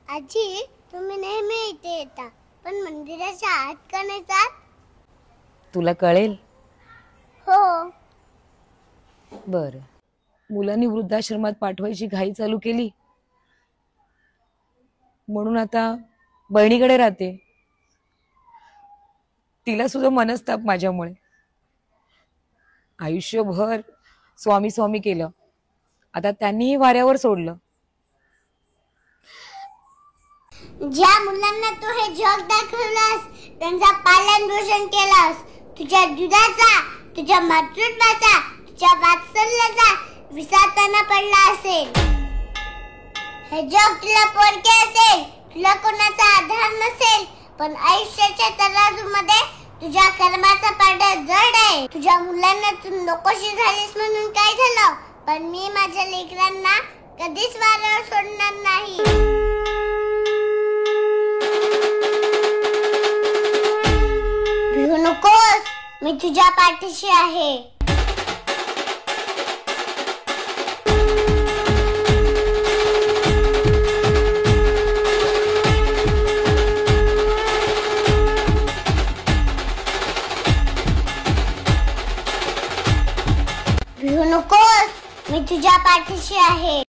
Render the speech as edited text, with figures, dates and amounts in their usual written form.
आजी, तुम्ही नेहमी इथे येता, पण मंदिराच्या आत का नाही जात? तुला कळेल. हो. बर, मुलांनी वृद्धाश्रमात पाठवायची घाई चालू केली म्हणून आता बहिणीकडे राहते. तिला सुद्धा मनस्ताप माझ्यामुळे. आयुष्यभर स्वामी स्वामी केलं, आता त्यांनीही वाऱ्यावर सोडलं. ज्या मुलांना तू हे जग दाखवलास, त्यांचा पालन पोषण केलास, तुझ्या दुधाचा, तुझ्या मातृत्वाचा, तुझ्या वात्सल्याचा विसरताना पडला असेल. हे जग तुला पोरके असेल, तुला कोणाचा आधार नसेल, पण आयुष्याच्या तराजूमध्ये तुझ्या कर्माचा पाढा जड आहे. तुझ्या मुलांना तू नकोशी झालीस म्हणून काय झालं, पण मी माझ्या लेकरांना कधीच वाऱ्यावर सोडणार नाही. भिवू नकोस, मी तुझ्या पाठीशी आहे. भिवू नकोस, मी तुझ्या पाठीशी आहे.